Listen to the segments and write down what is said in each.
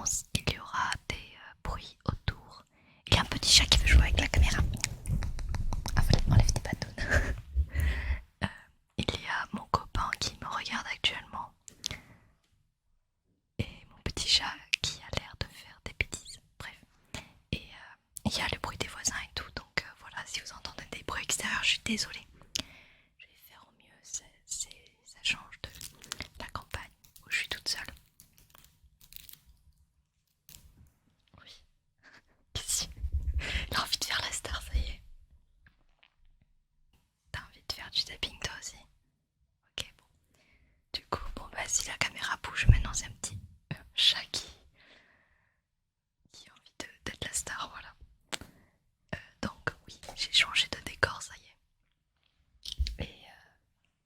silence, il y aura des bruits autour. Il y a un petit chat qui veut jouer avec la caméra. Ah voilà, enlève tes bâtons. Il y a mon copain qui me regarde actuellement. Et mon petit chat qui a l'air de faire des bêtises. Bref. Et il y a le bruit des voisins et tout. Donc voilà, si vous entendez des bruits extérieurs, je suis désolée. Je vais faire au mieux. Ça change de la campagne où je suis toute seule. Oui. Qu'est-ce que il a envie de faire la star, ça y est. T'as envie de faire du tapping toi aussi? Ok, bon. Du coup, bon bah si la caméra bouge maintenant, c'est un petit chat qui a envie d'être la star, voilà. Donc oui, j'ai changé de décor, ça y est. Et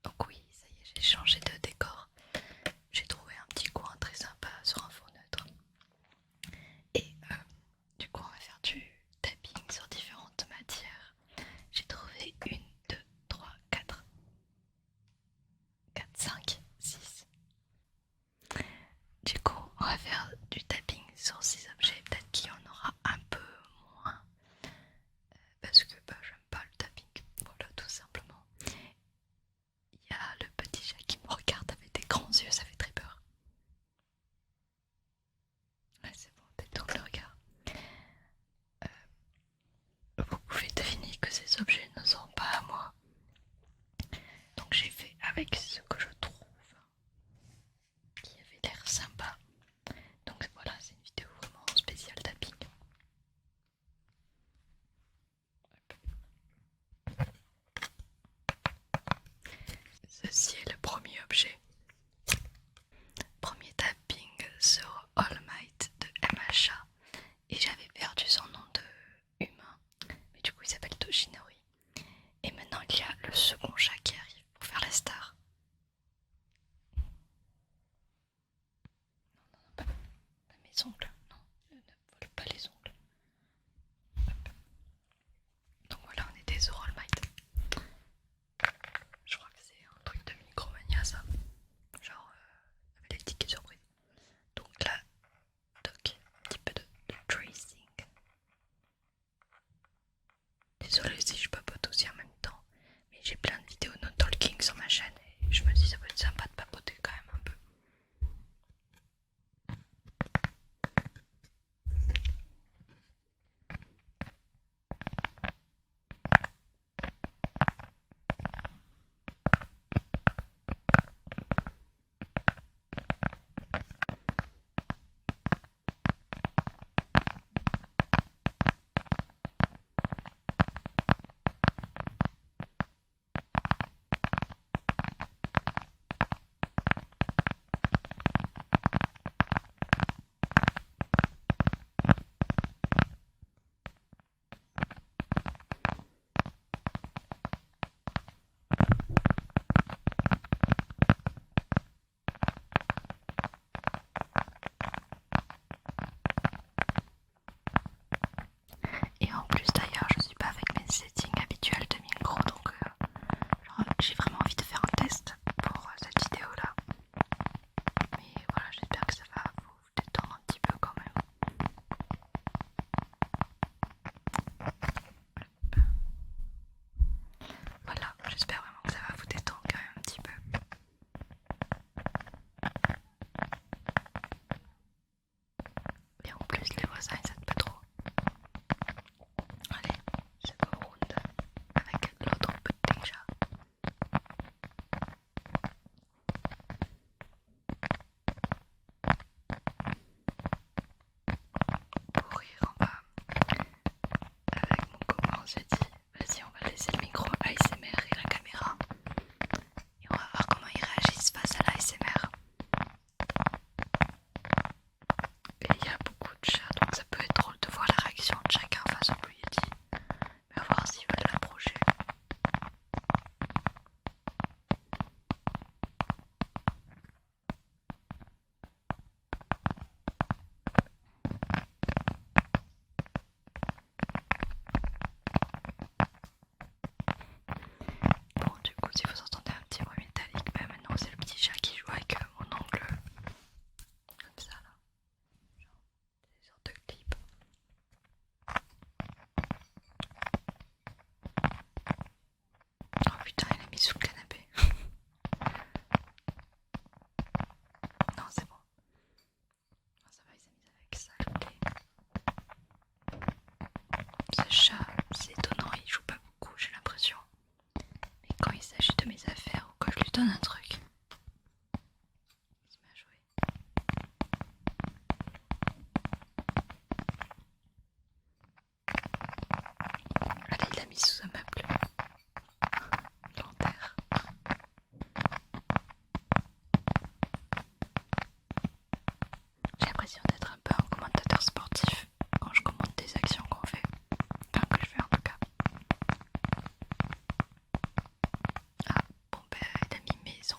donc oui, ça y est, j'ai changé de décor. J'ai trouvé un petit coin très sympa sur un fond neutre. Et du coup, on va faire du tapping sur différentes matières. J'ai trouvé une, deux, trois, quatre, 5, 6. Du coup, on va faire du tapping sur ces objets. Peut-être qu'il y en aura un peu moins. Parce que bah, j'aime pas le tapping. Voilà, tout simplement. Il y a le petit chat qui me regarde avec des grands yeux, ça fait très peur. Ouais, c'est bon, détourne le regard. Vous pouvez deviner que ces objets ne sont pas à moi. Donc j'ai fait avec ce que je trouve qui avait l'air sympa. Donc voilà, c'est une vidéo vraiment spéciale tapping. Ceci est le premier objet. Premier tapping sur All Might de MHA. Et j'avais perdu son nom de humain. Mais du coup il s'appelle Toshinori. Et maintenant il y a le second chat qui arrive pour faire la star. donne un truc. Il se met à jouer. Allez, il l'a mis sous un meuble. L'enterre. J'ai l'impression d'être un peu un commentateur sportif quand je commente des actions qu'on fait. Enfin, que je fais en tout cas. Ah, bon ben, il a mis maison.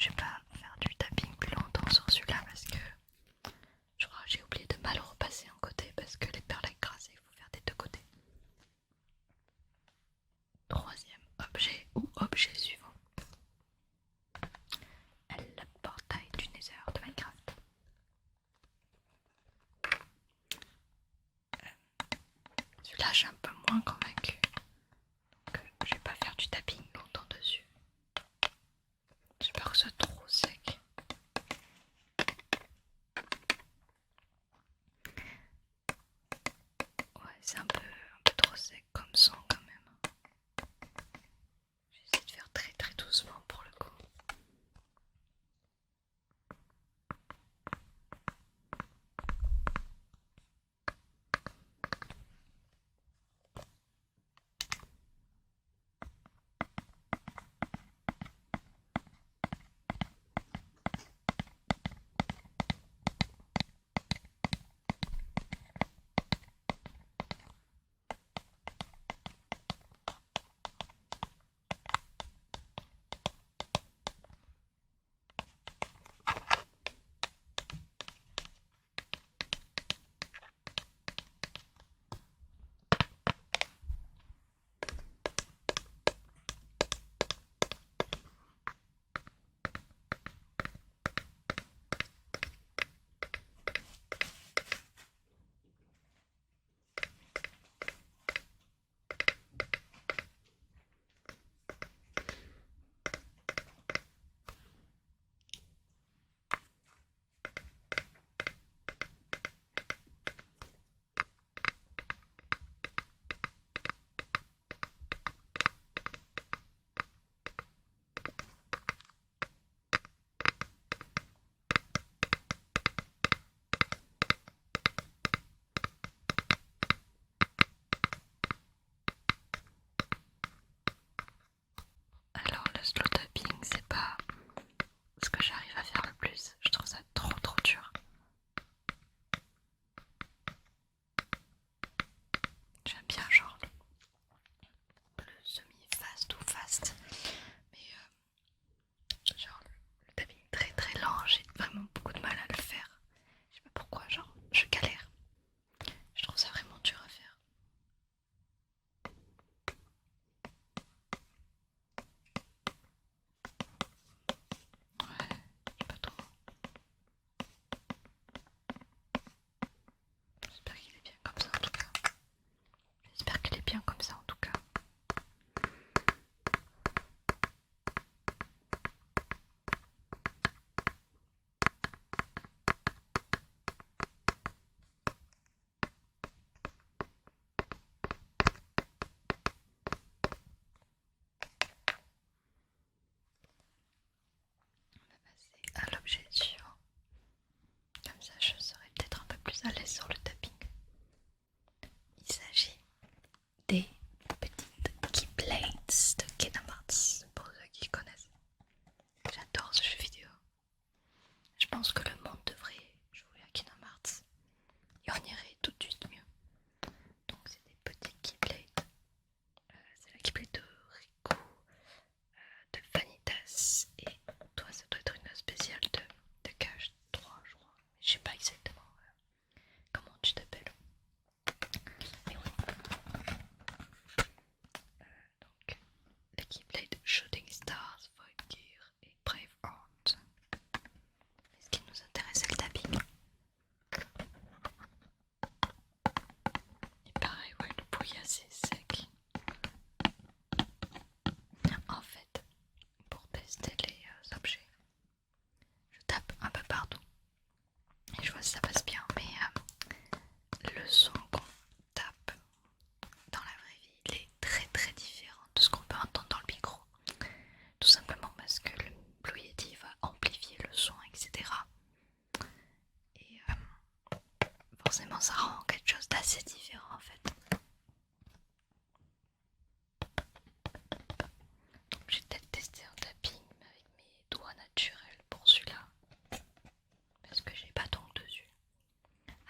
je vais pas faire du tapping plus longtemps sur celui-là parce que je crois que j'ai oublié de mal repasser un côté parce que les perles écrasées, il faut faire des deux côtés. Troisième objet ou objet suivant. Le portail du Nether de Minecraft. Celui-là, je suis un peu moins convaincue. Donc, je vais pas faire du tapping longtemps dessus. J'ai peur que ce soit trop sec. Ouais, c'est un peu trop sec comme son quand même. J'essaie de faire très très doucement pour le coup. Alors le slow tapping, c'est pas ce que j'arrive à faire le plus. Je trouve ça trop dur. J'aime bien genre le semi-fast ou fast. Mais genre le tapping très lent, j'ai vraiment beaucoup de mal à le faire. Je sais pas pourquoi, genre je galère. Je trouve ça vraiment dur à faire. Ouais, je sais pas trop. J'espère qu'il est bien comme ça en tout cas. J'espère qu'il est bien comme ça en tout cas. On va passer à l'objet suivant. Comme ça je serai peut-être un peu plus à l'aise sur le tapping. Il s'agit des petites keyblades de Kingdom Hearts, pour ceux qui connaissent. J'adore ce jeu vidéo. Je pense que le monde devrait jouer à Kingdom Hearts et on irait tout de suite mieux. Donc c'est des petits keyblades. C'est la keyblade de Riku, de Vanitas et toi ça doit être une spéciale de Cache 3 je crois. Mais je sais pas exactement comment tu t'appelles. Mais oui. Donc les keyblades Shooting Stars, Void Gear et Brave Heart. Mais ce qui nous intéresse c'est le tapping. Et pareil, ouais, le bruit est assez sec. En fait, pour tester les objets, je tape un peu partout et je vois si ça passe bien. Mais le son qu'on tape dans la vraie vie, il est très différent de ce qu'on peut entendre dans le micro. Tout simplement parce que le Blue Yeti va amplifier le son, etc. Et forcément, ça rend quelque chose d'assez différent en fait. Donc j'ai peut-être testé un tapping avec mes doigts naturels pour celui-là. Parce que j'ai pas d'ongles dessus.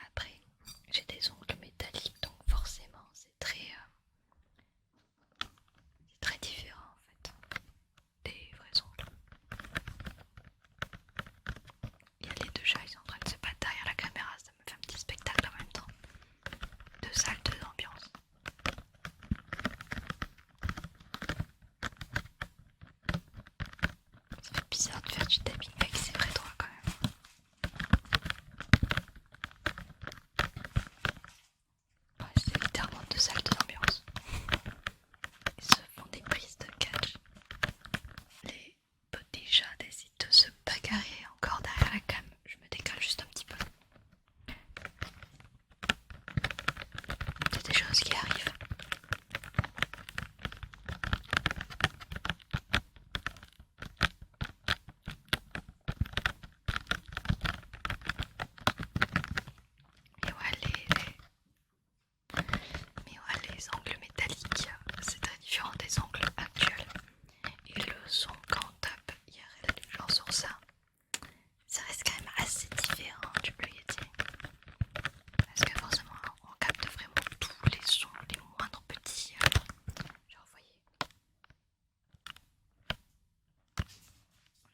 Après, j'ai des ongles métalliques, donc forcément c'est très différent en fait des vrais ongles. de faire du tapping avec ses vrais doigts quand même. Ouais, c'est littéralement deux salles de l'ambiance. Ils se font des prises de catch. Les petits chats décident de se bagarrer encore derrière la cam. Je me décale juste un petit peu. C'est des choses qui arrivent. Mais ouais, les angles métalliques, c'est très différent des angles actuels. Et le son quand on tape IRL, genre sur ça reste quand même assez différent du Blue Yeti. Parce que forcément, on capte vraiment tous les sons, les moindres petits. Genre, vous voyez,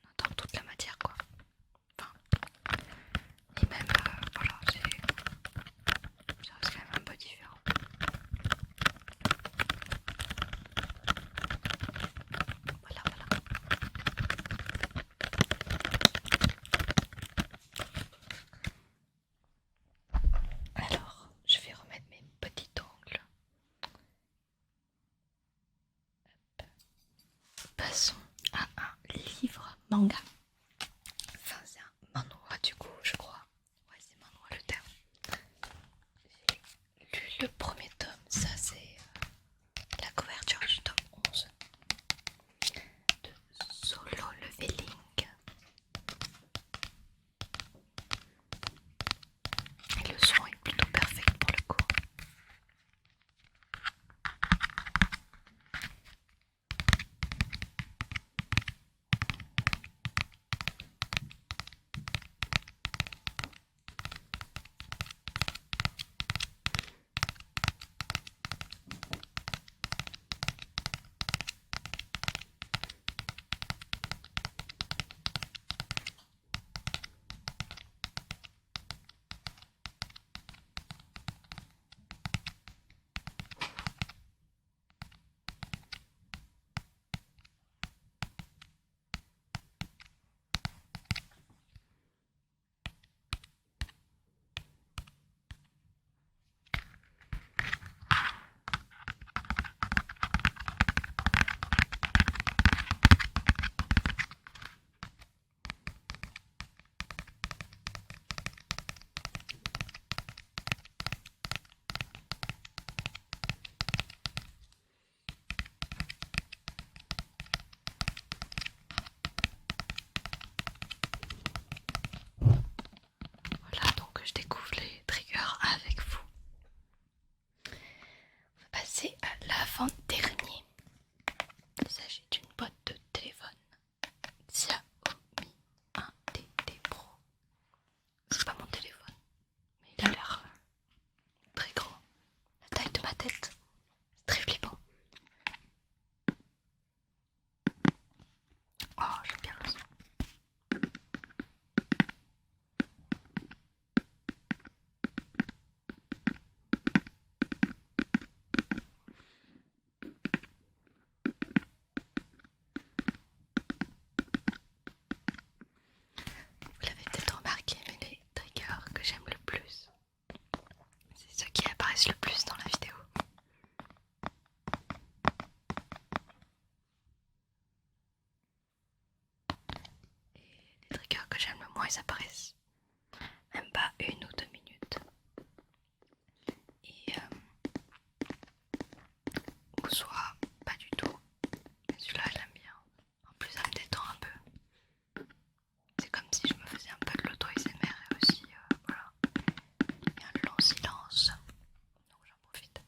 on entend toute la matière quoi. Enfin, et même, voilà, ça reste quand même un peu différent. Voilà, voilà. Alors, je vais remettre mes petits ongles. Passons à un livre manga. Enfin, c'est un manhwa du coup, je crois. Ouais, c'est manhwa le terme. J'ai lu le premier tome, ça c'est la couverture du tome 11 de Solo Leveling. Et le son est plutôt parfait pour le coup. Voilà, donc je découvre les triggers avec vous. On va passer à l'avant-dernier. Il s'agit d'une boîte de téléphone Xiaomi 1TT Pro. C'est pas mon téléphone, mais il a l'air très grand. La taille de ma tête, c'est très flippant. Oh, j'aime bien le son. Vous l'avez peut-être remarqué, mais les triggers que j'aime le plus, c'est ceux qui apparaissent le plus dans la vidéo. Et les triggers que j'aime le moins, ils apparaissent même pas 1 ou 2 minutes. Et ou soit pas du tout. Mais celui-là, je l'aime bien. En plus, ça me détend un peu. C'est comme si je me faisais un peu de l'auto-ASMR et aussi, voilà, il y a un long silence. Donc j'en profite.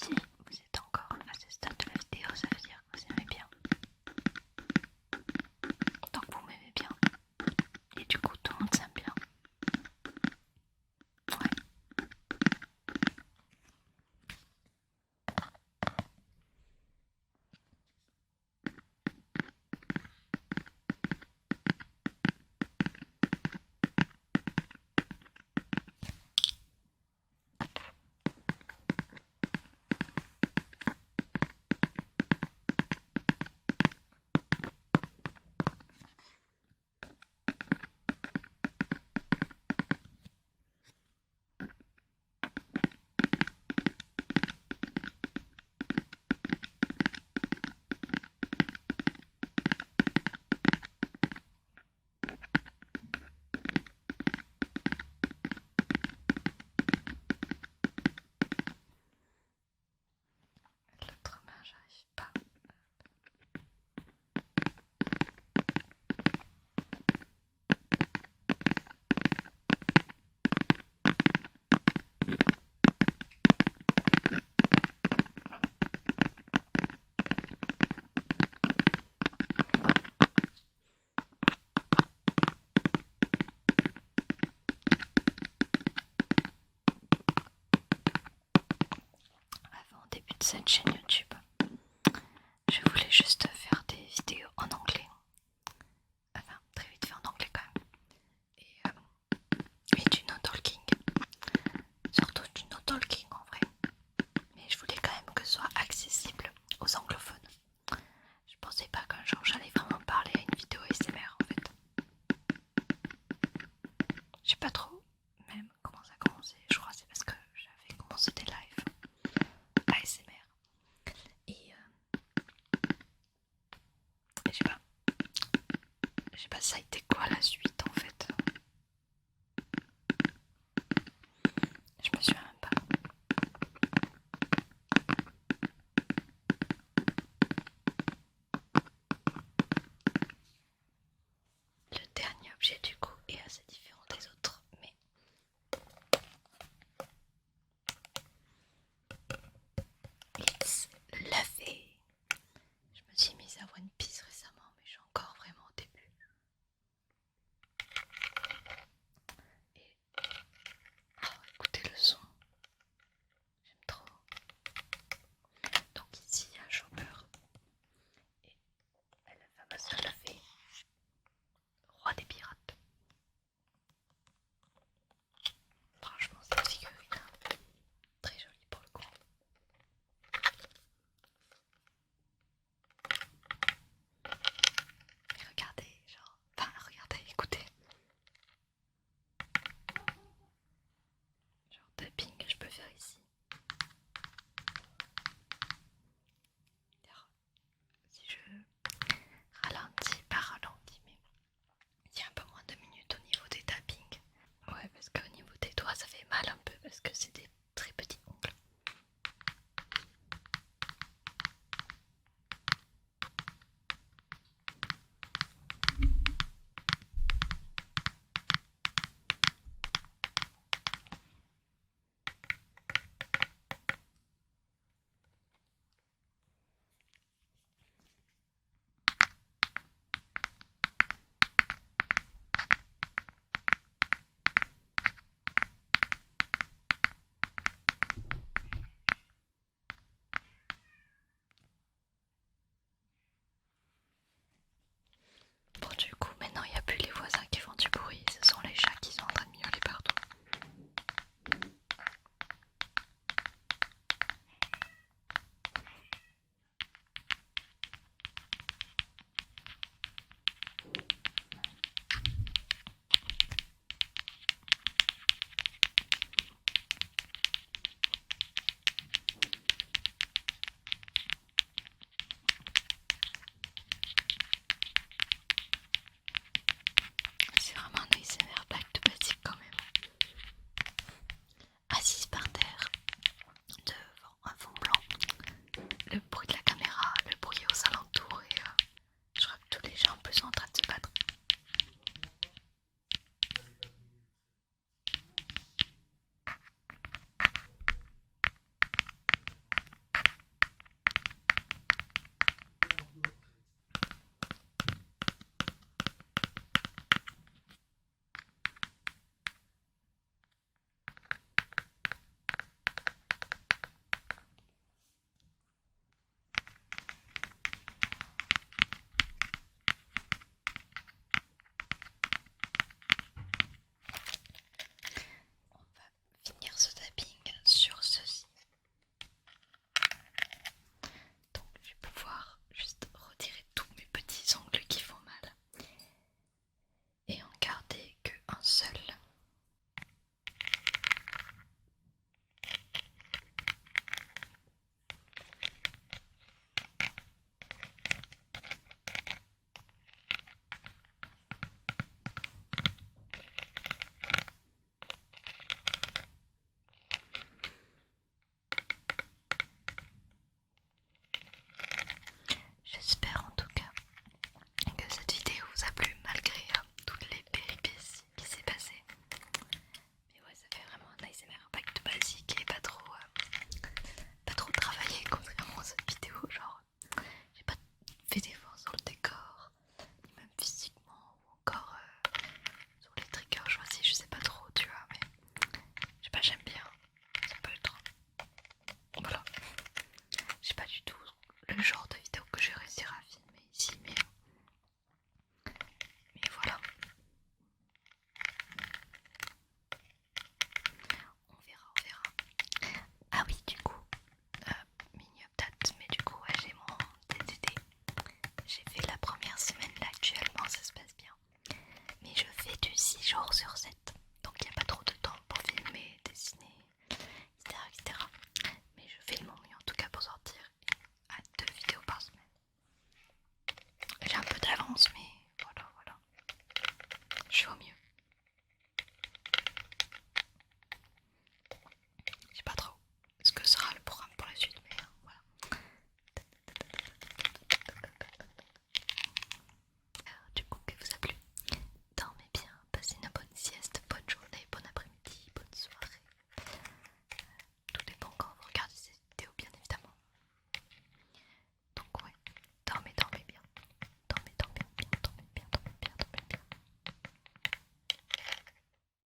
Si vous êtes encore à ce stade de la vidéo, ça veut dire que vous aimez bien. Donc vous m'aimez bien. Et du coup tout le monde s'aime bien. Ouais. L'autre main, j'arrive pas. Avant le début de cette chaîne YouTube, je voulais juste faire des vidéos en anglais. Enfin, très vite fait en anglais quand même. Et du no-talking. Surtout du no-talking en vrai. Mais je voulais quand même que ce soit accessible aux anglophones. Je pensais pas qu'un jour j'allais vraiment parler à une vidéo ASMR en fait. Je sais pas trop même comment ça a commencé. Je crois que c'est parce que j'avais commencé des lives ASMR. Et je sais pas ça a été quoi la suite en fait. Je me souviens même pas. Le dernier objet du